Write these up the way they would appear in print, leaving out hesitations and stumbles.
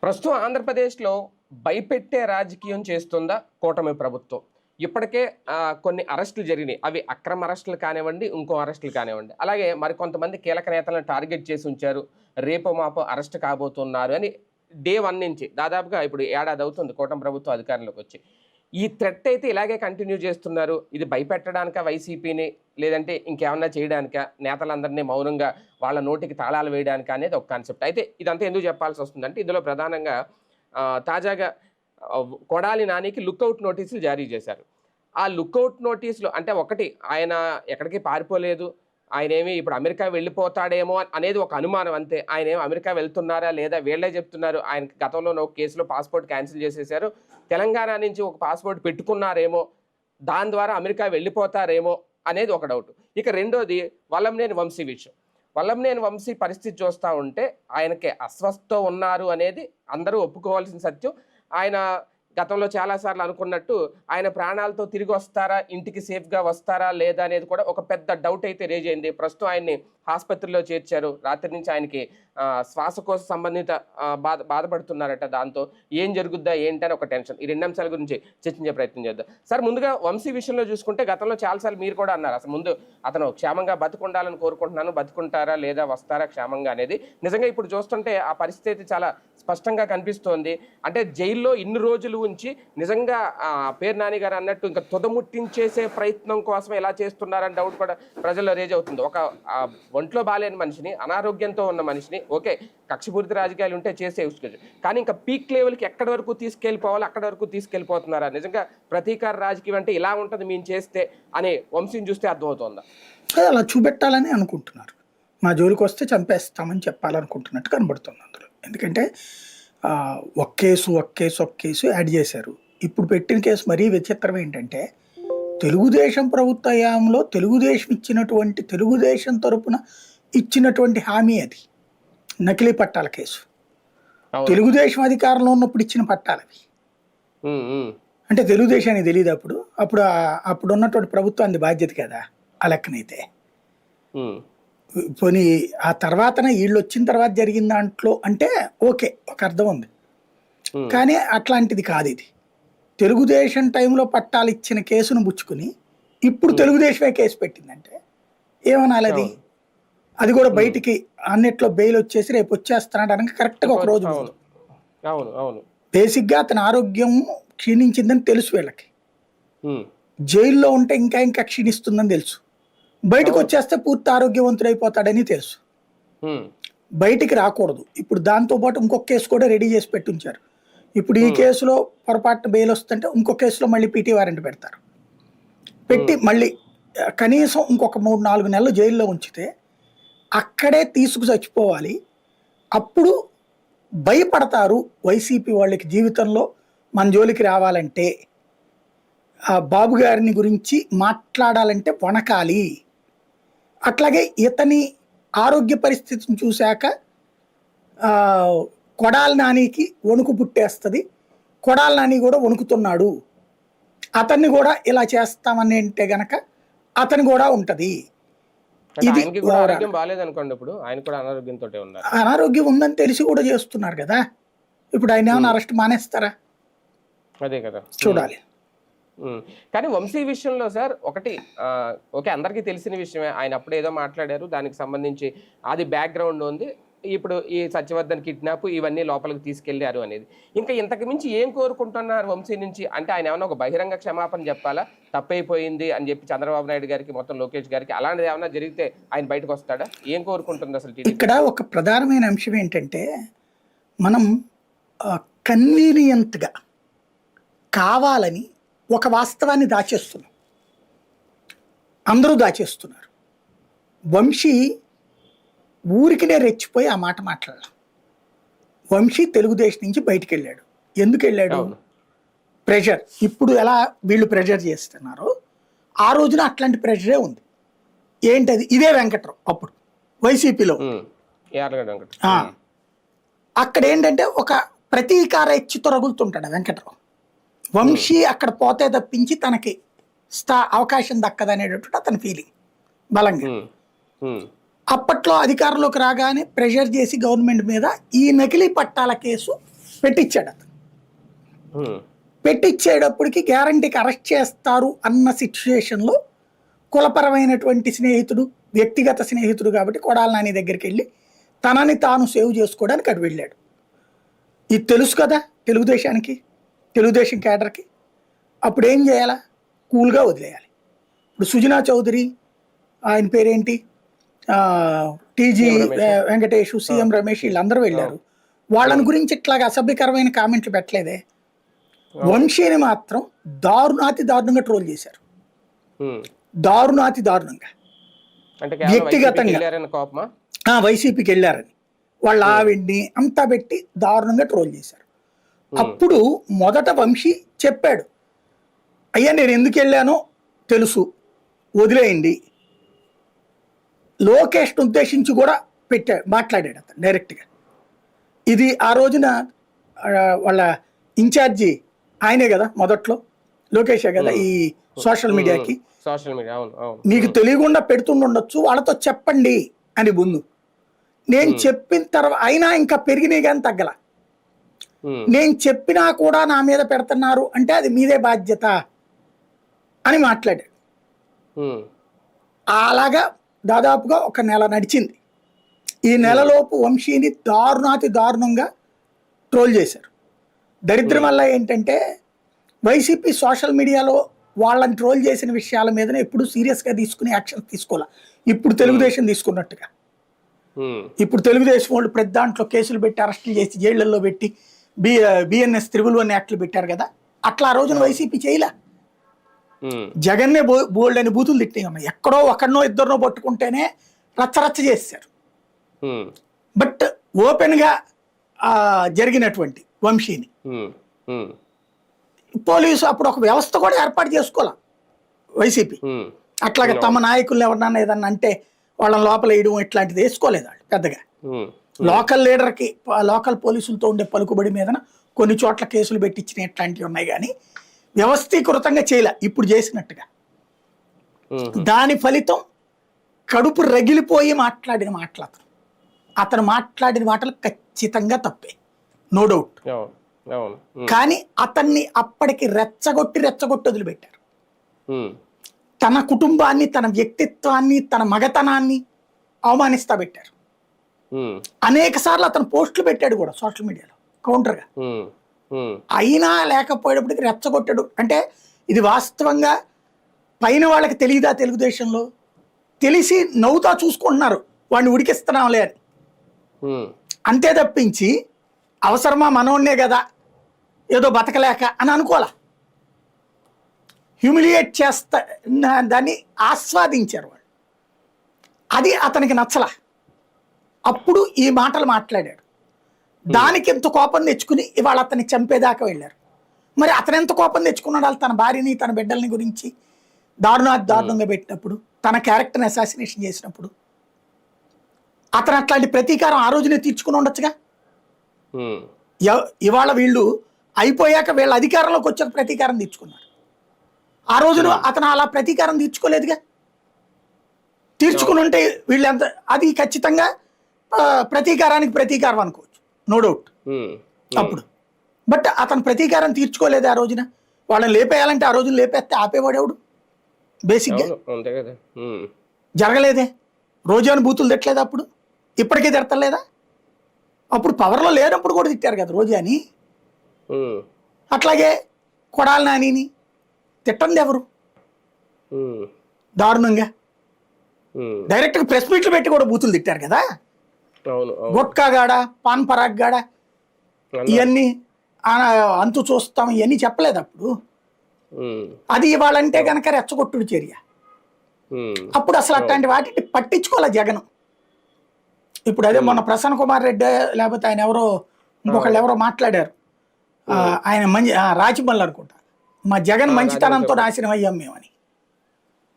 ప్రస్తుతం ఆంధ్రప్రదేశ్‌లో భయపెట్టే రాజకీయం చేస్తుందా కూటమి ప్రభుత్వం? ఇప్పటికే కొన్ని అరెస్టులు జరిగినాయి. అవి అక్రమ అరెస్టులు కానివ్వండి, ఇంకో అరెస్టులు కానివ్వండి. అలాగే మరికొంతమంది కీలక నేతలను టార్గెట్ చేసి ఉంచారు. రేపో మాపో అరెస్ట్ కాబోతున్నారు అని డే 1 నుంచి దాదాపుగా ఇప్పుడు ఏడాది అవుతుంది కూటమి ప్రభుత్వం అధికారంలోకొచ్చి. ఈ థ్రెట్ అయితే ఇలాగే కంటిన్యూ చేస్తున్నారు. ఇది భయపెట్టడానికా వైసీపీని? లేదంటే ఇంకేమన్నా చేయడానికా? నేతలందరినీ మౌనంగా వాళ్ళ నోటికి తాళాలు వేయడానికా అనేది ఒక కాన్సెప్ట్. అయితే ఇదంతా ఎందుకు చెప్పాల్సొస్తుందంటే ఇందులో ప్రధానంగా తాజాగా కొడాలి నానికి లుకౌట్ నోటీసులు జారీ చేశారు. ఆ లుకౌట్ నోటీసులు అంటే ఒకటి ఆయన ఎక్కడికి పారిపోలేదు. ఆయనేమి ఇప్పుడు అమెరికా వెళ్ళిపోతాడేమో అనేది ఒక అనుమానం అంతే. ఆయనేమి అమెరికా వెళ్తున్నారా లేదా వీళ్ళే చెప్తున్నారు. ఆయనకి గతంలోనే ఒక కేసులో పాస్‌పోర్ట్ క్యాన్సిల్ చేసేశారు. తెలంగాణ నుంచి ఒక పాస్‌పోర్ట్ పెట్టుకున్నారేమో, దాని ద్వారా అమెరికా వెళ్ళిపోతారేమో అనేది ఒక డౌట్. ఇక రెండోది వల్లంనేని వంశీ విషయం. వల్లంనేని వంశీ పరిస్థితి చూస్తా ఉంటే ఆయనకి అస్వస్థతో ఉన్నారు అనేది అందరూ ఒప్పుకోవాల్సిన సత్యం. ఆయన గతంలో చాలా సార్లు అనుకున్నట్టు ఆయన ప్రాణాలతో తిరిగి వస్తారా, ఇంటికి సేఫ్‌గా వస్తారా లేదా అనేది కూడా ఒక పెద్ద డౌట్ అయితే రేజ్ అయింది. ప్రస్తుతం ఆయన్ని ఆసుపత్రిలో చేర్చారు. రాత్రి నుంచి ఆయనకి శ్వాసకోశ సంబంధిత బాధపడుతున్నారట. దాంతో ఏం జరుగుద్దా ఏంటని ఒక టెన్షన్. ఈ 2 అంశాల గురించి చర్చించే ప్రయత్నం చేద్దాం. సార్ ముందుగా వంశీ విషయంలో చూసుకుంటే గతంలో చాలాసార్లు మీరు కూడా అన్నారు. అసలు ముందు అతను క్షేమంగా బతికుండాలని కోరుకుంటున్నాను. బతుకుంటారా లేదా వస్తారా క్షేమంగా అనేది. నిజంగా ఇప్పుడు చూస్తుంటే ఆ పరిస్థితి చాలా స్పష్టంగా కనిపిస్తోంది. అంటే జైల్లో ఇన్ని రోజులు ఉంచి నిజంగా పేరు నాని గారు అన్నట్టు ఇంకా తుదముట్టించేసే ప్రయత్నం కోసం ఎలా చేస్తున్నారని డౌట్ కూడా ప్రజల్లో రేజ్ అవుతుంది. ఒక ఒంట్లో బాలేని మనిషిని, అనారోగ్యంతో ఉన్న మనిషిని ఓకే కక్షపూరిత రాజకీయాలు ఉంటే చేసే యూసుకోవచ్చు. కానీ ఇంకా పీక్ లెవెల్కి ఎక్కడి వరకు తీసుకెళ్ళిపోవాలో అక్కడి వరకు తీసుకెళ్ళిపోతున్నారా? నిజంగా ప్రతీకార రాజకీయం అంటే ఇలా ఉంటుంది మేము చేస్తే అనే వంశీని చూస్తే అర్థమవుతుందా? అలా చూపెట్టాలని అనుకుంటున్నారు. మా జోలికి వస్తే చంపేస్తామని చెప్పాలనుకుంటున్నట్టు కనబడుతుంది అందులో. ఎందుకంటే ఒక కేసు యాడ్ చేశారు. ఇప్పుడు పెట్టిన కేసు మరీ విచిత్రం ఏంటంటే తెలుగుదేశం ప్రభుత్వ హయాంలో తెలుగుదేశం తరపున ఇచ్చినటువంటి హామీ అది నకిలీ పట్టాల కేసు. తెలుగుదేశం అధికారంలో ఉన్నప్పుడు ఇచ్చిన పట్టాలవి. అంటే తెలుగుదేశానికి తెలియదు అప్పుడు ఉన్నటువంటి ప్రభుత్వానికి బాధ్యత కదా ఆ లెక్కనైతే. పోనీ ఆ తర్వాతనే వీళ్ళు వచ్చిన తర్వాత జరిగిన దాంట్లో అంటే ఓకే ఒక అర్థం ఉంది. కానీ అట్లాంటిది కాదు ఇది. తెలుగుదేశం టైంలో పట్టాలు ఇచ్చిన కేసును పుచ్చుకుని ఇప్పుడు తెలుగుదేశమే కేసు పెట్టిందంటే ఏమనాలి అది? అది కూడా బయటికి అన్నిట్లో బెయిల్ వచ్చేసి రేపు వచ్చేస్తున్నాడు అనగా కరెక్ట్గా ఒక రోజు బేసిక్గా అతని ఆరోగ్యం క్షీణించిందని తెలుసు వీళ్ళకి. జైల్లో ఉంటే ఇంకా క్షీణిస్తుందని తెలుసు. బయటకు వచ్చేస్తే పూర్తి ఆరోగ్యవంతుడైపోతాడని తెలుసు. బయటికి రాకూడదు. ఇప్పుడు దాంతోపాటు ఇంకొక కేసు కూడా రెడీ చేసి పెట్టుంచారు. ఇప్పుడు ఈ కేసులో పొరపాటున బెయిల్ వస్తుంటే ఇంకొక కేసులో మళ్ళీ పీటీ వారెంట్ పెడతారు. పెట్టి మళ్ళీ కనీసం ఇంకొక 3-4 నెలలు జైల్లో ఉంచితే అక్కడే తీసుకు చచ్చిపోవాలి. అప్పుడు భయపడతారు వైసీపీ వాళ్ళకి. జీవితంలో మన జోలికి రావాలంటే బాబు గారిని గురించి మాట్లాడాలంటే వణకాలి. అట్లాగే ఇతని ఆరోగ్య పరిస్థితిని చూశాక కొడాలి నానికి వణుకు పుట్టేస్తుంది. కొడాలి నాని కూడా వణుకుతున్నాడు. అతన్ని కూడా ఇలా చేస్తామని అంటే గనక అతని కూడా ఉంటది. ఇది అనారోగ్యం ఉందని తెలిసి కూడా చేస్తున్నారు కదా. ఇప్పుడు ఆయన ఏమైనా అరెస్ట్ మానేస్తారా? అదే కదా చూడాలి. కానీ వంశీ విషయంలో సార్ ఒకటి ఓకే అందరికీ తెలిసిన విషయమే. ఆయన అప్పుడు ఏదో మాట్లాడారు, దానికి సంబంధించి అది బ్యాక్గ్రౌండ్ ఉంది. ఇప్పుడు ఈ సత్యవర్ధన్ కిడ్నాప్ ఇవన్నీ లోపలికి తీసుకెళ్లారు అనేది. ఇంకా ఇంతకు మించి ఏం కోరుకుంటున్నారు వంశీ నుంచి? అంటే ఆయన ఏమన్నా ఒక బహిరంగ క్షమాపణ చెప్పాలా, తప్పైపోయింది అని చెప్పి చంద్రబాబు నాయుడు గారికి మొత్తం లోకేష్ గారికి అలాంటిది ఏమన్నా జరిగితే ఆయన బయటకు వస్తాడా? ఏం కోరుకుంటుంది అసలు? ఇక్కడ ఒక ప్రధానమైన అంశం ఏంటంటే మనం కన్వీనియంట్గా కావాలని ఒక వాస్తవాన్ని దాచేస్తున్నాం. అందరూ దాచేస్తున్నారు. వంశీ ఊరికినే రెచ్చిపోయి ఆ మాట మాట్లాడాలి. వంశీ తెలుగుదేశం నుంచి బయటికి వెళ్ళాడు. ఎందుకు వెళ్ళాడు? ప్రెషర్. ఇప్పుడు ఎలా వీళ్ళు ప్రెషర్ చేస్తున్నారో ఆ రోజున అట్లాంటి ప్రెషరే ఉంది. ఏంటది? ఇదే వెంకట్రావు అప్పుడు వైసీపీలో. అక్కడ ఏంటంటే ఒక ప్రతీకార ఎచ్చుతో రగులుతుంటాడు వెంకట్రావు. వంశీ అక్కడ పోతే తప్పించి తనకి అవకాశం దక్కదనేటటువంటి అతని ఫీలింగ్ బలంగా. అప్పట్లో అధికారంలోకి రాగానే ప్రెషర్ చేసి గవర్నమెంట్ మీద ఈ నకిలీ పట్టాల కేసు పెట్టించాడు అతను. ఉమ్, పెట్టించేటప్పటికి గ్యారంటీకి అరెస్ట్ చేస్తారు అన్న సిచ్యుయేషన్లో కులపరమైనటువంటి స్నేహితుడు, వ్యక్తిగత స్నేహితుడు కాబట్టి కొడాల నాని దగ్గరికి వెళ్ళి తనని తాను సేవ్ చేసుకోవడానికి అటు వెళ్ళాడు. ఇది తెలుసు కదా తెలుగుదేశానికి, తెలుగుదేశం క్యాడర్కి. అప్పుడు ఏం చేయాలా? కూల్గా వదిలేయాలి. ఇప్పుడు సుజనా చౌదరి, ఆయన పేరేంటి, TG CM Ramesh. Venkatesh, CM Ramesh, వీళ్ళందరూ వెళ్ళారు. వాళ్ళని గురించి ఇట్లాగా అసభ్యకరమైన కామెంట్లు పెట్టలేదే. వంశీని మాత్రం దారుణాతి దారుణంగా ట్రోల్ చేశారు. ఉమ్. దారుణాతి దారుణంగా, అంటే కేవలం వ్యక్తిగతంగా. వైసీపీకి వెళ్ళారన్న కోపమా? వైసీపీకి వెళ్ళారని వాళ్ళ ఆవిడ్ని అంతా పెట్టి దారుణంగా ట్రోల్ చేశారు. అప్పుడు మొదట వంశీ చెప్పాడు, అయ్యా నేను ఎందుకు వెళ్ళానో తెలుసు, వదిలేయండి. లోకేష్ను ఉద్దేశించి కూడా మాట్లాడాడు అతను డైరెక్ట్గా. ఇది ఆ రోజున వాళ్ళ ఇన్ఛార్జి ఆయనే కదా మొదట్లో, లోకేషే కదా ఈ సోషల్ మీడియాకి. సోషల్ మీడియా, అవును అవును. మీకు తెలియకుండా పెడుతుండొచ్చు, వాళ్ళతో చెప్పండి అని ముందు నేను చెప్పిన తర్వాత అయినా ఇంకా పెరిగినాయి కానీ తగ్గల. ఉమ్, నేను చెప్పినా కూడా నా మీద పెడుతున్నారు అంటే అది మీదే బాధ్యత అని మాట్లాడాడు. ఉమ్, అలాగా దాదాపుగా ఒక నెల నడిచింది. ఈ నెలలోపు వంశీని దారుణాతి దారుణంగా ట్రోల్ చేశారు. దరిద్రం వల్ల ఏంటంటే వైసీపీ సోషల్ మీడియాలో వాళ్ళని ట్రోల్ చేసిన విషయాల మీదనే ఎప్పుడు సీరియస్గా తీసుకుని యాక్షన్ తీసుకోవాలి. ఇప్పుడు తెలుగుదేశం తీసుకున్నట్టుగా. ఉమ్, ఇప్పుడు తెలుగుదేశం వాళ్ళు ప్రతి దాంట్లో కేసులు పెట్టి అరెస్టులు చేసి జైళ్లలో పెట్టి బిఎన్ఎస్ 311 యాక్ట్లు పెట్టారు కదా, అట్లా ఆ రోజున వైసీపీ చేయలే. ఉమ్, జగన్నే బోల్డ్ అని బూతులు తిట్టే ఉన్నాయి. ఎక్కడో ఒకరినో ఇద్దరినో పట్టుకుంటేనే రచ్చరచ్చ చేశారు. ఉమ్, బట్ ఓపెన్గా జరిగినటువంటి వంశీని ఉమ్, ఉమ్, పోలీసు అప్పుడు ఒక వ్యవస్థ కూడా ఏర్పాటు చేసుకోవాలి వైసీపీ. ఉమ్, అట్లాగే తమ నాయకుల్ని ఎవరన్నా ఏదన్నా అంటే వాళ్ళని లోపల వేయడం ఇట్లాంటిది వేసుకోలేదు వాళ్ళు పెద్దగా. ఉమ్, లోకల్ లీడర్కి, లోకల్ పోలీసులతో ఉండే పలుకుబడి మీదన కొన్ని చోట్ల కేసులు పెట్టించిన ఇట్లాంటివి ఉన్నాయి కానీ వ్యవస్థీకృతంగా చేయలే ఇప్పుడు చేసినట్టుగా. ఉమ్, దాని ఫలితం కడుపు రగిలిపోయి మాట్లాడిన మాటలు అతను మాట్లాడిన మాటలు ఖచ్చితంగా తప్పే, నో డౌట్. అవును అవును. ఉమ్, కానీ అతన్ని అప్పటికి రెచ్చగొట్టి వదిలిపెట్టారు. ఉమ్, తన కుటుంబాన్ని, తన వ్యక్తిత్వాన్ని, తన మగతనాన్ని అవమానిస్తా పెట్టారు. ఉమ్, అనేక సార్లు అతను పోస్టులు పెట్టాడు కూడా సోషల్ మీడియాలో కౌంటర్గా. ఉమ్, ఉమ్, అయినా లేకపోయేటప్పటికి రెచ్చగొట్టాడు. అంటే ఇది వాస్తవంగా పైన వాళ్ళకి తెలియదా, తెలుగుదేశంలో తెలిసి నవ్వుతా చూసుకుంటున్నారు వాడిని ఉడికిస్తున్నాంలే అని. ఉమ్, అంతే తప్పించి అవసరమా మనోన్నే కదా ఏదో బతకలేక అని అనుకోవాలా. హ్యూమిలియేట్ చేస్తా దాన్ని ఆస్వాదించారు వాళ్ళు. అది అతనికి నచ్చలా. అప్పుడు ఈ మాటలు మాట్లాడాడు. దానికి ఎంత కోపం తెచ్చుకుని ఇవాళ అతన్ని చంపేదాకా వెళ్ళారు. మరి అతను ఎంత కోపం తెచ్చుకున్నాడు వాళ్ళు తన భార్యని, తన బిడ్డల్ని గురించి దారుణంగా పెట్టినప్పుడు, తన క్యారెక్టర్ని అసాసినేషన్ చేసినప్పుడు. అతను అట్లాంటి ప్రతీకారం ఆ రోజునే తీర్చుకుని ఉండొచ్చుగా. ఉమ్, ఇవాళ వీళ్ళు అయిపోయాక వీళ్ళ అధికారంలోకి వచ్చాక ప్రతీకారం తీర్చుకున్నారు. ఆ రోజున అతను అలా ప్రతీకారం తీర్చుకోలేదుగా. తీర్చుకుని ఉంటే వీళ్ళంత అది ఖచ్చితంగా ప్రతీకారానికి ప్రతీకారం అనుకోవచ్చు, నో డౌట్ ఉమ్, అప్పుడు. బట్ అతను ప్రతీకారం తీర్చుకోలేదు ఆ రోజున. వాళ్ళని లేపేయాలంటే ఆ రోజున లేపేస్తే ఆపేవాడేవాడు బేసిక్గా. అవును, అంతే కదా. ఉమ్, జరగలేదే. రోజాను బూతులు తిట్టలేదు అప్పుడు, ఇప్పటికే తిడతలేదా? అప్పుడు పవర్లో లేనప్పుడు కూడా తిట్టారు కదా రోజాని. ఉమ్, అట్లాగే కొడాలి నానిని తిట్టండి ఎవరు ఉమ్, దారుణంగా. ఉమ్, డైరెక్ట్గా ప్రెస్ మీట్లు పెట్టి కూడా బూతులు తిట్టారు కదా. అవును అవును. గుట్కా గాడ, పాన్ పరాగ్ గాడ, ఇవన్నీ అంతు చూస్తాం ఇవన్నీ చెప్పలేదు అప్పుడు. ఉమ్, అది ఇవ్వాలంటే కనుక రెచ్చగొట్టుడు చర్య. ఉమ్, అప్పుడు అసలు అట్లాంటి వాటిని పట్టించుకోలే జగన్. ఇప్పుడు అదే మొన్న ప్రసన్న కుమార్ రెడ్డి లేకపోతే ఆయన ఎవరో ఇంకొకళ్ళు ఎవరో మాట్లాడారు, ఆయన రాజమల్లి అనుకుంటా, మా జగన్ మంచితనంతో నాశనం అయ్యాం మేమని.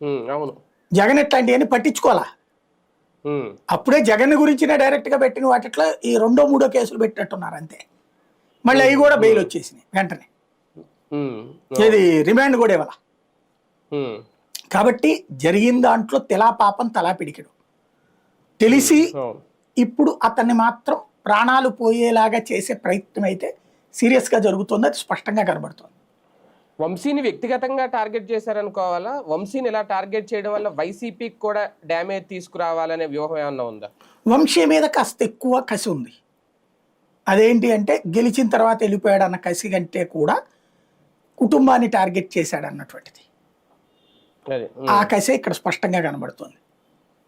ఉమ్, అవును. జగన్ ఇట్లాంటివన్నీ పట్టించుకోవాలా. ఉమ్, అప్పుడే జగన్ గురించిన డైరెక్ట్గా పెట్టిన వాటిట్లో ఈ 2, 3 కేసులు పెట్టినట్టున్నారు అంతే. మళ్ళీ అవి కూడా బెయిల్ వచ్చేసినాయి వెంటనే. ఉమ్, ఇది రిమాండ్ కూడా ఇవ్వాల. ఉమ్, కాబట్టి జరిగిన దాంట్లో తెలా పాపం తలా పిడికెడు తెలిసి అవును. ఇప్పుడు అతన్ని మాత్రం ప్రాణాలు పోయేలాగా చేసే ప్రయత్నం అయితే సీరియస్గా జరుగుతుంది, అది స్పష్టంగా కనబడుతుంది. వంశీని వ్యక్తిగతంగా టార్గెట్ చేశారనుకోవాలా? వంశీని ఇలా టార్గెట్ చేయడం వల్ల వైసీపీకి కూడా డ్యామేజ్ తీసుకురావాలనే వ్యూహం ఏమన్నా ఉందా? వంశీ మీద కాస్త ఎక్కువ కసి ఉంది. అదేంటి అంటే గెలిచిన తర్వాత వెళ్ళిపోయాడు అన్న కసి కంటే కూడా కుటుంబాన్ని టార్గెట్ చేశాడు అన్నటువంటిది, అది ఆ కసి ఇక్కడ స్పష్టంగా కనబడుతుంది.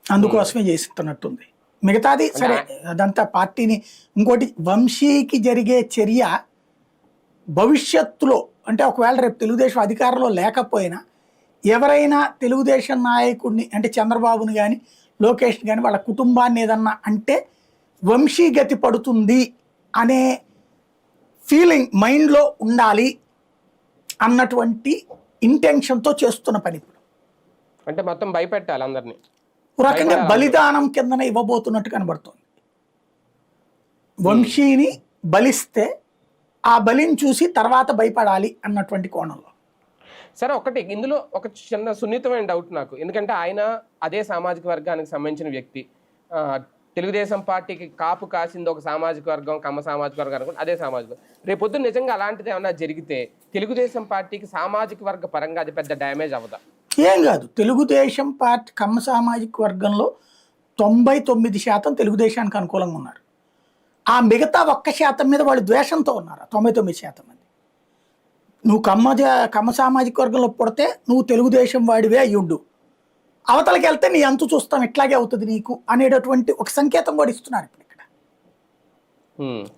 అందుకోసమే చేస్తున్నట్టుంది. మిగతాది సరే, అదంతా పార్టీని. ఇంకోటి, వంశీకి జరిగే చర్య భవిష్యత్తులో అంటే ఒకవేళ రేపు తెలుగుదేశం అధికారంలో లేకపోయినా ఎవరైనా తెలుగుదేశం నాయకుడిని అంటే చంద్రబాబుని కానీ లోకేష్ని కానీ వాళ్ళ కుటుంబాన్ని ఏదన్నా అంటే వంశీ గతి పడుతుంది అనే ఫీలింగ్ మైండ్లో ఉండాలి అన్నటువంటి ఇంటెన్షన్తో చేస్తున్న పని ఇప్పుడు. అంటే మొత్తం భయపెట్టాలి అందరినీ, ఒక రకంగా బలిదానం కిందనే ఇవ్వబోతున్నట్టు కనబడుతుంది. వంశీని బలిస్తే ఆ బలిని చూసి తర్వాత భయపడాలి అన్నటువంటి కోణంలో. సరే, ఒకటి ఇందులో ఒక చిన్న సున్నితమైన డౌట్ నాకు, ఎందుకంటే ఆయన అదే సామాజిక వర్గానికి సంబంధించిన వ్యక్తి. తెలుగుదేశం పార్టీకి కాపు కాసింది ఒక సామాజిక వర్గం, కమ్మ సామాజిక వర్గం అనుకుంటే అదే సామాజిక వర్గం. రేపొద్దు నిజంగా అలాంటిది ఏమన్నా జరిగితే తెలుగుదేశం పార్టీకి సామాజిక వర్గ పరంగా అది పెద్ద డ్యామేజ్ అవ్వదా? ఏం కాదు, తెలుగుదేశం పార్టీ కమ్మ సామాజిక వర్గంలో 99% తెలుగుదేశానికి అనుకూలంగా ఉన్నారు. ఆ మిగతా 1% మీద వాళ్ళు ద్వేషంతో ఉన్నారు. 99% మంది నువ్వు కమ్మ సామాజిక వర్గంలో పుడితే నువ్వు తెలుగుదేశం వాడివే అయ్యుండు, అవతలకి వెళ్తే నీ అంతు చూస్తాం ఇట్లాగే అవుతుంది నీకు అనేటటువంటి ఒక సంకేతం కూడా ఇస్తున్నారు ఇప్పుడు ఇక్కడ.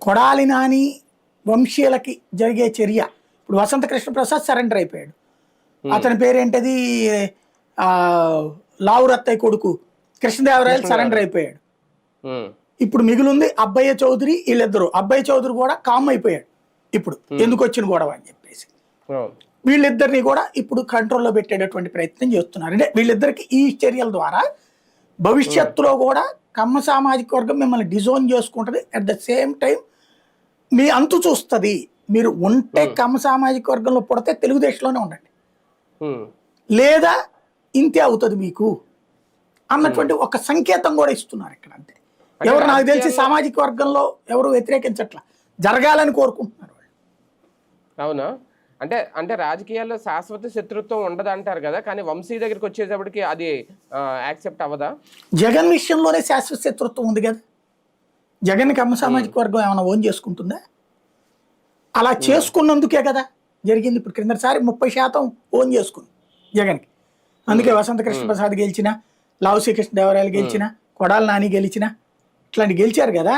కొడాలి నాని వంశీయులకి జరిగే చర్య, ఇప్పుడు వసంత కృష్ణ ప్రసాద్ సరెండర్ అయిపోయాడు, అతని పేరేంటది లావురత్తయ్య కొడుకు కృష్ణదేవరాయలు సరెండర్ అయిపోయాడు. ఇప్పుడు మిగిలింది అబ్బయ్య చౌదరి, వీళ్ళిద్దరు. అబ్బయ్య చౌదరి కూడా కామ్ అయిపోయాడు ఇప్పుడు, ఎందుకు వచ్చిన గొడవ అని చెప్పేసి. వీళ్ళిద్దరిని కూడా ఇప్పుడు కంట్రోల్లో పెట్టేటటువంటి ప్రయత్నం చేస్తున్నారు. అంటే వీళ్ళిద్దరికి ఈ చర్యల ద్వారా భవిష్యత్తులో కూడా కమ్మ సామాజిక వర్గం మిమ్మల్ని డిజోన్ చేసుకుంటుంది, అట్ ద సేమ్ టైం మీ అంతు చూస్తుంది. మీరు ఉంటే కమ్మ సామాజిక వర్గంలో పుడితే తెలుగుదేశంలోనే ఉండండి, లేదా ఇంతే అవుతుంది మీకు అన్నటువంటి ఒక సంకేతం కూడా ఇస్తున్నారు ఇక్కడ. అంతే, ఎవరు నాకు తెలిసి సామాజిక వర్గంలో ఎవరు వ్యతిరేకించట్లా, జరగాలని కోరుకుంటున్నారు వాళ్ళు. అవునా? అంటే అంటే రాజకీయాల్లో శాశ్వత శత్రుత్వం ఉండదు అంటారు కదా, కానీ వంశీ దగ్గరికి వచ్చేటప్పటికి అది యాక్సెప్ట్ అవ్వదా? జగన్ విషయంలోనే శాశ్వత శత్రుత్వం ఉంది కదా. జగన్ కమ్మ సామాజిక వర్గం ఏమైనా ఓన్ చేసుకుంటుందా? అలా చేసుకున్నందుకే కదా జరిగింది. ఇప్పుడు క్రిందసారి 30% ఓన్ చేసుకుంది జగన్కి, అందుకే వసంత కృష్ణ ప్రసాద్ గెలిచిన, లావు శ్రీకృష్ణ దేవరాయలు గెలిచిన, కొడాలి నాని గెలిచిన, ఇట్లాంటి గెలిచారు కదా.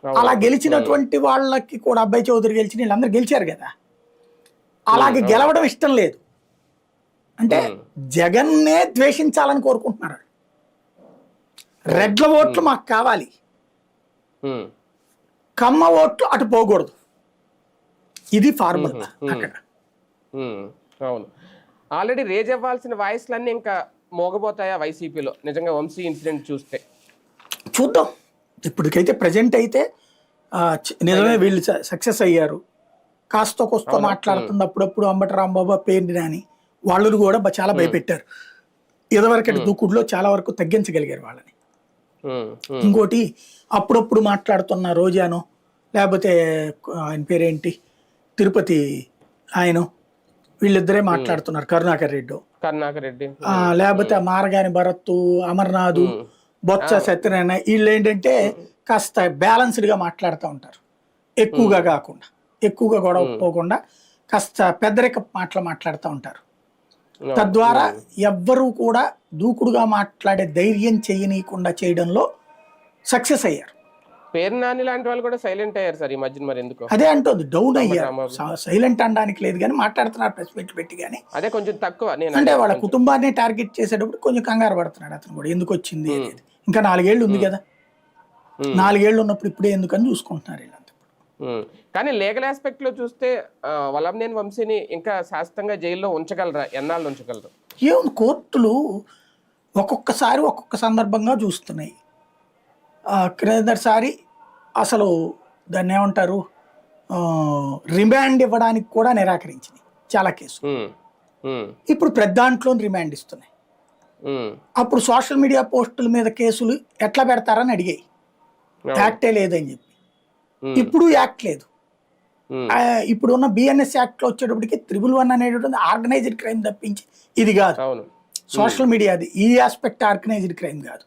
అలా గెలిచినటువంటి వాళ్ళకి కూడా అబ్బాయి చౌదరి గెలిచిన వీళ్ళందరూ గెలిచారు కదా. అలాగే గెలవడం ఇష్టం లేదు అంటే జగన్నే ద్వేషించాలని కోరుకుంటున్నారు. రెడ్ల ఓట్లు మాకు కావాలి, కమ్మ ఓట్లు అటు పోకూడదు, ఇది ఫార్ములా అక్కడ. అవును, ఆల్రెడీ రేజ్ అవ్వాల్సిన వాయిస్లన్నీ ఇంకా మోగబోతాయా వైసీపీలో నిజంగా వంశీ ఇన్సిడెంట్ చూస్తే? చూద్దాం. ఇప్పటికైతే ప్రజెంట్ అయితే నిజమే వీళ్ళు సక్సెస్ అయ్యారు. కాస్త కోస్తో మాట్లాడుతుంది అప్పుడప్పుడు అంబటి రాంబాబు, పేర్ని నాని వాళ్ళు కూడా చాలా భయపెట్టారు. ఇదివరకటి దూకుడులో చాలా వరకు తగ్గించగలిగారు వాళ్ళని. ఇంకోటి, అప్పుడప్పుడు మాట్లాడుతున్న రోజాను, లేకపోతే ఆయన పేరేంటి తిరుపతి ఆయన, వీళ్ళిద్దరే మాట్లాడుతున్నారు, కరుణాకర్ రెడ్డి, లేకపోతే మారగాని భరత్, అమర్నాథ్, బొత్స సత్యనారాయణ, వీళ్ళు ఏంటంటే కాస్త బ్యాలెన్స్డ్గా మాట్లాడుతూ ఉంటారు, ఎక్కువగా కాకుండా, ఎక్కువగా గొడవ పోకుండా కాస్త పెద్దరిక మాట్లాడుతూ ఉంటారు. తద్వారా ఎవ్వరూ కూడా దూకుడుగా మాట్లాడే ధైర్యం చేయనీయకుండా చేయడంలో సక్సెస్ అయ్యారు. పేరు నాని లాంటి వాళ్ళు కూడా సైలెంట్ అయ్యారు సార్ ఈ మధ్యన, మరి ఎందుకు? అదే అంటుంది, డౌన్ అయ్యారు. సైలెంట్ అనడానికి లేదు కానీ మాట్లాడుతున్నారు ప్రెస్ మీట్ పెట్టి, కానీ అదే కొంచెం తక్కువ. అంటే వాళ్ళ కుటుంబాన్ని టార్గెట్ చేసేటప్పుడు కొంచెం కంగారు పడుతున్నాడు అతను కూడా, ఎందుకు వచ్చింది అనేది. ఇంకా 4 ఏళ్ళు ఉంది కదా, 4 ఏళ్ళు ఉన్నప్పుడు ఇప్పుడే ఎందుకని చూసుకుంటున్నారు వీళ్ళంతా. కానీ లీగల్ ఆస్పెక్ట్ లో చూస్తే వల్లభనేని వంశీని ఇంకా శాశ్వతంగా జైల్లో ఉంచగలరా? ఎన్నాళ్ళు ఉంచగలరు? ఏముంది, కోర్టులు ఒక్కొక్కసారి ఒక్కొక్క సందర్భంగా చూస్తున్నాయి. క్రిందసారి అసలు దాన్ని ఏమంటారు, రిమాండ్ ఇవ్వడానికి కూడా నిరాకరించింది చాలా కేసులు. ఇప్పుడు పెద్దాంట్లో రిమాండ్ ఇస్తున్నాయి. అప్పుడు సోషల్ మీడియా పోస్టుల మీద కేసులు ఎట్లా పెడతారని అడిగాయి, యాక్టే లేదని చెప్పి. ఇప్పుడు యాక్ట్ లేదు, ఉమ్, ఇప్పుడున్న బిఎన్ఎస్ యాక్ట్ లో వచ్చేటప్పటికి 111 అనేటువంటి ఆర్గనైజ్డ్ క్రైమ్ తప్పించి ఇది కాదు. అవును. సోషల్ మీడియా అది ఈ ఆస్పెక్ట్ ఆర్గనైజ్డ్ క్రైమ్ కాదు.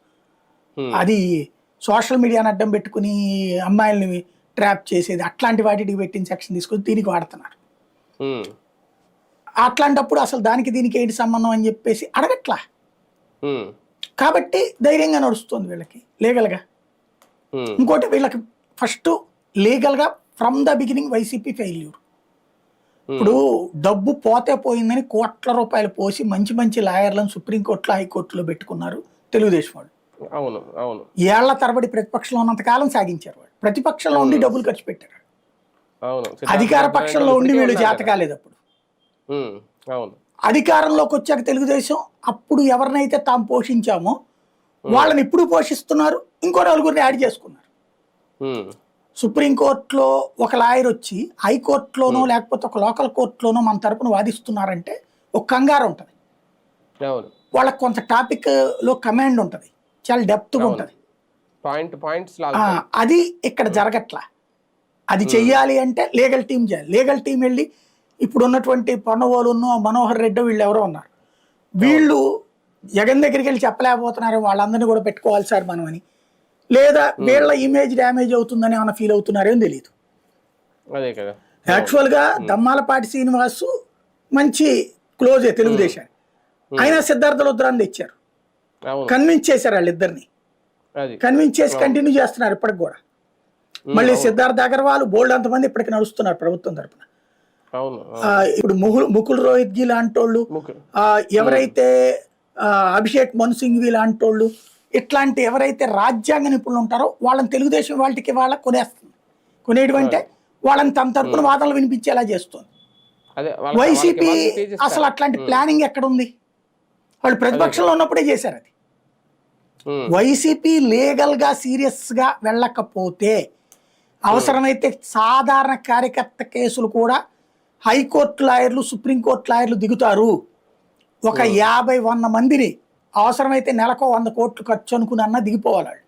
ఉమ్, అది సోషల్ మీడియాని అడ్డం పెట్టుకుని అమ్మాయిల్ని ట్రాప్ చేసేది అట్లాంటి వాటికి పెట్టిన సెక్షన్ తీసుకొని దీనికి వాడుతున్నారు. ఉమ్, అట్లాంటప్పుడు అసలు దానికి దీనికి ఏంటి సంబంధం అని చెప్పేసి అడగట్లా. ఉమ్, కాబట్టి ధైర్యంగా నడుస్తుంది వీళ్ళకి లీగల్గా. ఉమ్, ఇంకోటి వీళ్ళకి ఫస్ట్ లీగల్గా from the beginning YCP failure. ఇప్పుడు డబ్బు పోతే పోయిందని కోట్ల రూపాయలు పోసి మంచి మంచి లాయర్లను సుప్రీంకోర్టులో హైకోర్టులో పెట్టుకున్నారు తెలుగుదేశం వాళ్ళు. అవును. అవును. ఏళ్ల తరబడి ప్రతిపక్షంలో ఉన్నంత కాలం సాగించారు వాళ్ళు. ప్రతిపక్షంలో ఉండి డబ్బులు ఖర్చు పెట్టారు. అవును. అధికార పక్షంలో ఉండి వీళ్ళు చేత కాలేదు. అప్పుడు ఉమ్, అవును. అధికారంలోకి వచ్చాక తెలుగుదేశం అప్పుడు ఎవరినైతే తాము పోషించామో వాళ్ళని ఇప్పుడు పోషిస్తున్నారు. ఇంకో నలుగురిని యాడ్ చేసుకున్నారు. ఉమ్, సుప్రీంకోర్టులో ఒక లాయర్ వచ్చి హైకోర్టులోనో లేకపోతే ఒక లోకల్ కోర్టులోనో మన తరపున వాదిస్తున్నారంటే ఒక కంగారు ఉంటుంది. అవును. వాళ్ళకి కొంత టాపిక్ లో కమాండ్ ఉంటుంది, చాలా డెప్త్గా ఉంటుంది. పాయింట్స్ అది ఇక్కడ జరగట్లా. అది చెయ్యాలి అంటే లీగల్ టీం చేయాలి. లీగల్ టీం వెళ్ళి ఇప్పుడు ఉన్నటువంటి పొన్నవోలును మనోహర్ రెడ్డి వీళ్ళు ఎవరో ఉన్నారు, వీళ్ళు జగన్ దగ్గరికి వెళ్ళి చెప్పలేకపోతున్నారు వాళ్ళందరినీ కూడా పెట్టుకోవాలి సార్ మనం అని, లేదా వీళ్ళ ఇమేజ్ డ్యామేజ్ అవుతుందని ఏమైనా ఫీల్ అవుతున్నారేమో తెలియదు. అదే కదా. యాక్చువల్గా దమ్మాలపాటి శ్రీనివాసు మంచి క్లోజే తెలుగుదేశాన్ని, అయినా సిద్ధార్థ రుద్రాన్ని తెచ్చారు, కన్విన్స్ చేశారు వాళ్ళిద్దరిని, కన్విన్స్ చేసి కంటిన్యూ చేస్తున్నారు ఇప్పటికి కూడా. మళ్ళీ సిద్ధార్థ అగర్వాల్ బోల్డ్ అంతమంది ఇప్పటికి నడుస్తున్నారు ప్రభుత్వం తరఫున. ఇప్పుడు ముకుల్ రోహిత్గి లాంటి వాళ్ళు, ఎవరైతే అభిషేక్ మను సింఘ్వి లాంటి వాళ్ళు, ఇట్లాంటి ఎవరైతే రాజ్యాంగ నిపుణులు ఉంటారో వాళ్ళని తెలుగుదేశం వాళ్ళకి వాళ్ళ కొనేస్తుంది. కొనేటువంటి వాళ్ళని తమ తరపున వాదనలు వినిపించేలా చేస్తుంది. వైసీపీ అసలు అట్లాంటి ప్లానింగ్ ఎక్కడ ఉంది? వాళ్ళు ప్రతిపక్షంలో ఉన్నప్పుడే చేశారు అది. వైసీపీ లీగల్ గా సీరియస్ గా వెళ్ళకపోతే అవసరమైతే సాధారణ కార్యకర్త కేసులు కూడా హైకోర్టు లాయర్లు సుప్రీంకోర్టు లాయర్లు దిగుతారు. ఒక 50-100 మందిని అవసరమైతే నెలకు 100 కోట్లు ఖర్చు అనుకుని అన్నా దిగిపోవాలి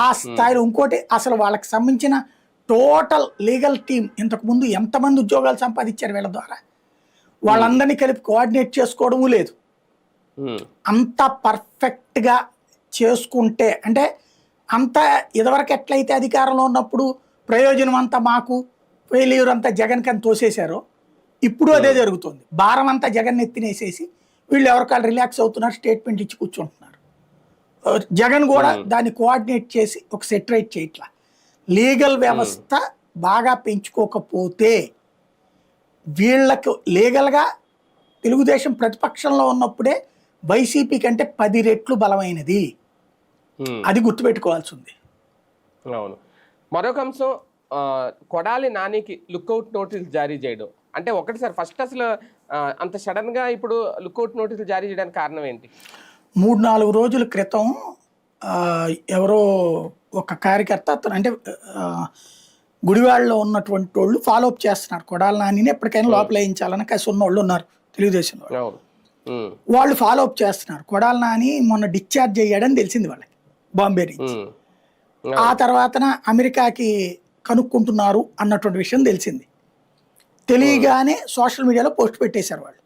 ఆ స్థాయిలో. ఇంకోటి అసలు వాళ్ళకి సంబంధించిన టోటల్ లీగల్ టీం ఇంతకుముందు ఎంతమంది ఉద్యోగాలు సంపాదించారు వీళ్ళ ద్వారా, వాళ్ళందరినీ కలిపి కోఆర్డినేట్ చేసుకోవడము లేదు. అంత పర్ఫెక్ట్గా చేసుకుంటే అంటే అంత ఇదివరకు ఎట్లయితే అధికారంలో ఉన్నప్పుడు ప్రయోజనం అంతా మాకు, ఫెయిల్యూర్ అంతా జగన్ కని తోసేశారో ఇప్పుడు అదే జరుగుతుంది. భారం అంతా జగన్ ఎత్తినేసేసి వీళ్ళు ఎవరికాళ్ళు రిలాక్స్ అవుతున్నారు, స్టేట్మెంట్ ఇచ్చి కూర్చుంటున్నారు. జగన్ కూడా దాన్ని కోఆర్డినేట్ చేసి ఒక సెటరేట్ చేయట్లా. లీగల్ వ్యవస్థ బాగా పెంచుకోకపోతే వీళ్ళకు లీగల్గా తెలుగుదేశం ప్రతిపక్షంలో ఉన్నప్పుడే వైసీపీ కంటే 10 రెట్లు బలమైనది. అది గుర్తుపెట్టుకోవాల్సి ఉంది. అవును. మరొక అంశం, కొడాలి నానికి లుక్అవుట్ నోటీసులు జారీ చేయడం అంటే ఒకటి సార్, ఫస్ట్ అసలు అంత సడన్ గా ఇప్పుడు లుక్అవుట్ నోటీసులు జారీ చేయడానికి కారణం ఏంటి? 3-4 రోజుల క్రితం ఎవరో ఒక కార్యకర్త అతను అంటే గుడివాడలో ఉన్నటువంటి వాళ్ళు ఫాలో అప్ చేస్తున్నారు. కొడాలి నానిని ఎప్పటికైనా లోపల వేయించాలని కసి ఉన్న వాళ్ళు ఉన్నారు తెలుగుదేశంలో. వాళ్ళు ఫాలో అప్ చేస్తున్నారు. కొడాలి నాని మొన్న డిశ్చార్జ్ అయ్యాడని తెలిసింది వాళ్ళకి బాంబే నుంచి. ఆ తర్వాతన అమెరికాకి కనుక్కుంటున్నారు అన్నటువంటి విషయం తెలిసింది. తెలియగానే సోషల్ మీడియాలో పోస్ట్ పెట్టేశారు వాళ్ళు.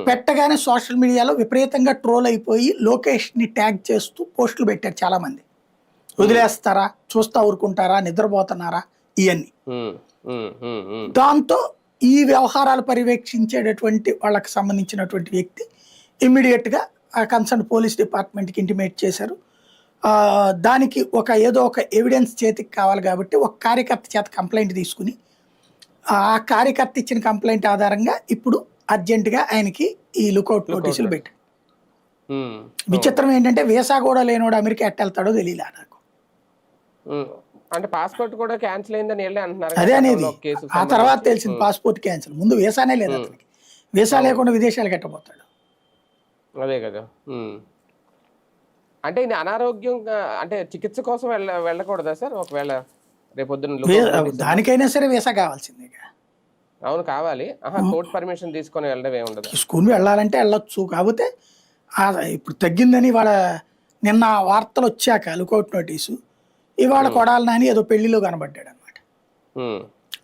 పెట్టగానే సోషల్ మీడియాలో విపరీతంగా ట్రోల్ అయిపోయి లోకేష్ని ట్యాగ్ చేస్తూ పోస్టులు పెట్టారు చాలా మంది. వదిలేస్తారా, చూస్తా ఊరుకుంటారా, నిద్రపోతున్నారా, ఇవన్నీ. దాంతో ఈ వ్యవహారాలు పర్యవేక్షించేటటువంటి వాళ్ళకి సంబంధించినటువంటి వ్యక్తి ఇమ్మీడియట్గా ఆ కన్సర్న్ పోలీస్ డిపార్ట్మెంట్కి ఇంటిమేట్ చేశారు. దానికి ఏదో ఒక ఎవిడెన్స్ చేతికి కావాలి కాబట్టి ఒక కార్యకర్త చేత కంప్లైంట్ తీసుకుని ఆ కార్యకర్త ఇచ్చిన కంప్లైంట్ ఆధారంగా ఇప్పుడు అర్జెంటుగా ఆయనకి ఈ లుకౌట్ నోటీసులు పెట్టారు. విచిత్రం ఏంటంటే వీసా కూడా లేనోడు అమెరికా ఎట్ట వెళ్తాడో తెలియలే నాకు. అంటే పాస్పోర్ట్ కూడా క్యాన్సిల్ అయిందని అంటున్నారు. అదే అనేది ఆ తర్వాత తెలిసింది పాస్పోర్ట్ క్యాన్సిల్. ముందు వీసానే లేదు అతనికి. వీసా లేకుండా విదేశాలకు ఎట్టబోతాడు. అదే కదా. అంటే ఇది అనారోగ్యం అంటే చికిత్స కోసం వెళ్ళకూడదా సార్? ఒకవేళ రేపొద్దున దానికైనా సరే వీసా కావాల్సిందే. అవును, కావాలి. కోర్టు పర్మిషన్ తీసుకొని వెళ్ళడం ఏముండదు. తీసుకుని వెళ్ళాలంటే వెళ్ళొచ్చు. కాకపోతే ఇప్పుడు తగ్గిందని నిన్న వార్తలు వచ్చాక లుకౌట్ నోటీసు, ఇవాళ కొడాలి నాని ఏదో పెళ్లిలో కనబడ్డాడు అనమాట.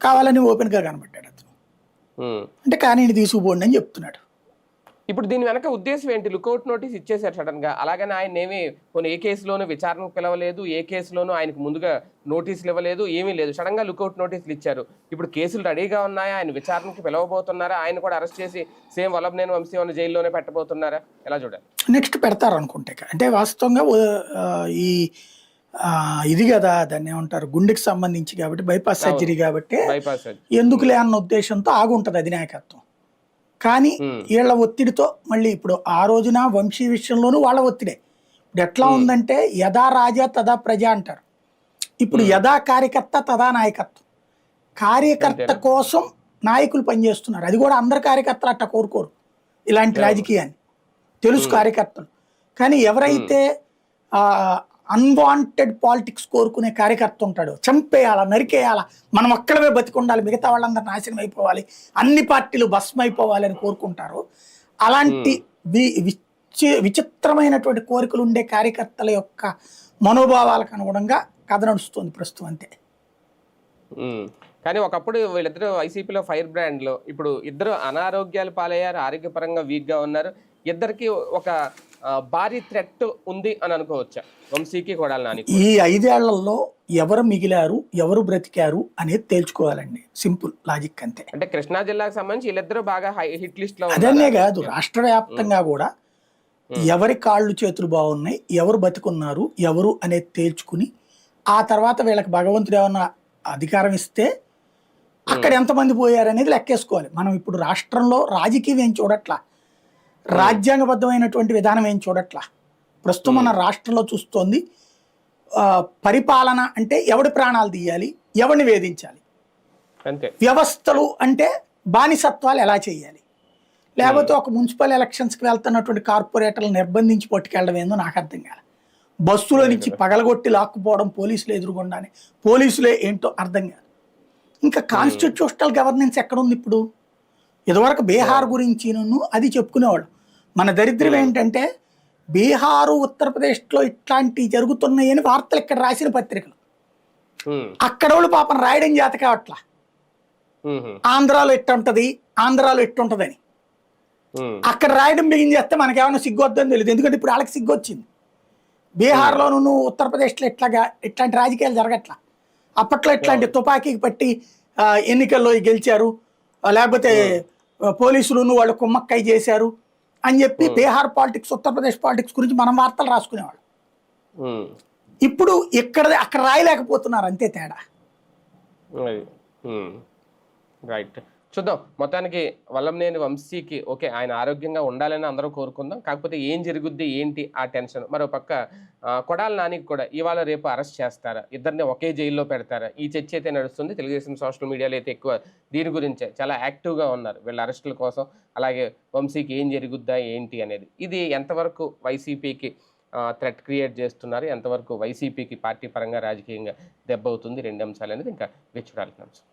కావాలని ఓపెన్గా కనబడ్డాడు అతను. అంటే కానీ ఈయన తీసుకుపోండి అని చెప్తున్నాడు. ఇప్పుడు దీని వెనక ఉద్దేశం ఏంటి? లుకౌట్ నోటీస్ ఇచ్చేసారు సడన్ గా. అలాగని ఆయన ఏమి కొన్ని ఏ కేసులోనూ విచారణకు పిలవలేదు, ఏ కేసులోనూ ఆయనకు ముందుగా నోటీసులు ఇవ్వలేదు, ఏమీ లేదు. సడన్ గా లుకౌట్ నోటీసులు ఇచ్చారు. ఇప్పుడు కేసులు రెడీగా ఉన్నాయా? ఆయన విచారణకు పిలవబోతున్నారా? ఆయన కూడా అరెస్ట్ చేసి సేమ్ వల్లభనేని వంశీ ఉన్న జైల్లోనే పెట్టబోతున్నారా? ఎలా చూడాలి? నెక్స్ట్ పెడతారు అనుకుంటే. అంటే వాస్తవంగా ఈ ఇది కదా దాన్ని ఏమంటారు, గుండెకి సంబంధించి కాబట్టి, బైపాస్ సర్జరీ కాబట్టి ఎందుకులే అన్న ఉద్దేశంతో ఆగుంటది అధినాయకత్వం. కానీ వీళ్ళ ఒత్తిడితో మళ్ళీ ఇప్పుడు ఆ రోజున వంశీ విషయంలోనూ వాళ్ళ ఒత్తిడే. ఇప్పుడు ఎట్లా ఉందంటే యథా రాజా తదా ప్రజ అంటారు. ఇప్పుడు యథా కార్యకర్త తదా నాయకత్వం. కార్యకర్త కోసం నాయకులు పనిచేస్తున్నారు. అది కూడా అందరు కార్యకర్తలు అట్లా కోరుకోరు ఇలాంటి రాజకీయాన్ని, తెలుసు కార్యకర్తలు. కానీ ఎవరైతే అన్వాంటెడ్ పాలిటిక్స్ కోరుకునే కార్యకర్త ఉంటాడు, చంపేయాలా, నరికేయాలా, మనం ఒక్కడమే బతికుండాలి, మిగతా వాళ్ళందరూ నాశనం అయిపోవాలి, అన్ని పార్టీలు భస్మం అయిపోవాలి అని కోరుకుంటారు. అలాంటి విచిత్రమైనటువంటి కోరికలు ఉండే కార్యకర్తల యొక్క మనోభావాలకు అనుగుణంగా కథ నడుస్తుంది ప్రస్తుతం అంతే. కానీ ఒకప్పుడు వీళ్ళిద్దరు వైసీపీలో ఫైర్ బ్రాండ్లో, ఇప్పుడు ఇద్దరు అనారోగ్యాలు పాలయ్యారు, ఆరోగ్యపరంగా వీక్గా ఉన్నారు. ఇద్దరికి ఒక భారీ థ్రెట్ ఉంది అని అనుకోవచ్చా వంశీకి కొడాలి నాని? ఈ 5 ఏళ్లలో ఎవరు మిగిలారు, ఎవరు బ్రతికారు అనేది తేల్చుకోవాలండి. సింపుల్ లాజిక్ అంతే. అంటే కృష్ణా జిల్లాకు సంబంధించి వీళ్ళిద్దరు బాగా హిట్ లిస్ట్ లో. అదనే కాదు, రాష్ట్ర వ్యాప్తంగా కూడా ఎవరి కాళ్ళు చేతులు బాగున్నాయి, ఎవరు బతికున్నారు, ఎవరు అనేది తేల్చుకుని ఆ తర్వాత వీళ్ళకి భగవంతుడు ఏమన్నా అధికారం ఇస్తే అక్కడ ఎంతమంది పోయారు అనేది లెక్కేసుకోవాలి. మనం ఇప్పుడు రాష్ట్రంలో రాజకీయం ఏం చూడట్లా, రాజ్యాంగబద్ధమైనటువంటి విధానం ఏం చూడట్లా. ప్రస్తుతం మన రాష్ట్రంలో చూస్తోంది పరిపాలన అంటే ఎవడి ప్రాణాలు తీయాలి, ఎవరిని వేధించాలి, వ్యవస్థలు అంటే బానిసత్వాలు ఎలా చేయాలి, లేకపోతే ఒక మున్సిపల్ ఎలక్షన్స్కి వెళ్తున్నటువంటి కార్పొరేటర్లు నిర్బంధించి పట్టుకెళ్ళడం ఏందో నాకు అర్థం కాదు. బస్సులో నుంచి పగలగొట్టి లాక్కుపోవడం, పోలీసులు ఎదురుగుండానే, పోలీసులే ఏంటో అర్థం కాదు. ఇంకా కాన్స్టిట్యూషనల్ గవర్నెన్స్ ఎక్కడుంది ఇప్పుడు? ఇదివరకు బీహార్ గురించి అది చెప్పుకునేవాళ్ళు. మన దరిద్రం ఏంటంటే బీహారు, ఉత్తరప్రదేశ్లో ఇట్లాంటివి జరుగుతున్నాయని వార్తలు ఇక్కడ రాసిన పత్రికలు, అక్కడ వాళ్ళు పాపం రాయడం చేత కావట్లా. ఆంధ్రాలో ఎట్టుంటది, ఆంధ్రాలో ఎట్టుంటదని అక్కడ రాయడం బిగిన్ చేస్తే మనకేమైనా సిగ్గు వద్దని తెలియదు. ఎందుకంటే ఇప్పుడు వాళ్ళకి సిగ్గు వచ్చింది. బీహార్లోనూ ఉత్తరప్రదేశ్లో ఇట్లాంటి రాజకీయాలు జరగట్లా. అప్పట్లో ఇట్లాంటి తుపాకీకి పట్టి ఎన్నికల్లో గెలిచారు, లేకపోతే పోలీసులు వాళ్ళు కుమ్మక్కై చేశారు అని చెప్పి బీహార్ పాలిటిక్స్, ఉత్తరప్రదేశ్ పాలిటిక్స్ గురించి మనం వార్తలు రాసుకునేవాళ్ళు. ఇప్పుడు అక్కడ రాయలేకపోతున్నారు, అంతే తేడా. రైట్, చూద్దాం. మొత్తానికి వల్లభనేని వంశీకి ఓకే, ఆయన ఆరోగ్యంగా ఉండాలని అందరూ కోరుకుందాం. కాకపోతే ఏం జరుగుద్ది ఏంటి ఆ టెన్షన్. మరో పక్క కొడాలి నానికి కూడా ఇవాళ రేపు అరెస్ట్ చేస్తారా, ఇద్దరిని ఒకే జైల్లో పెడతారా, ఈ చర్చ అయితే నడుస్తుంది. తెలుగుదేశం సోషల్ మీడియాలో అయితే ఎక్కువ దీని గురించే చాలా యాక్టివ్గా ఉన్నారు వీళ్ళ అరెస్టుల కోసం. అలాగే వంశీకి ఏం జరుగుద్దా ఏంటి అనేది, ఇది ఎంతవరకు వైసీపీకి థ్రెట్ క్రియేట్ చేస్తున్నారు, ఎంతవరకు వైసీపీకి పార్టీ పరంగా రాజకీయంగా దెబ్బ అవుతుంది, 2 అంశాలు అనేది ఇంకా వేచి చూడాల్సిన అంశం.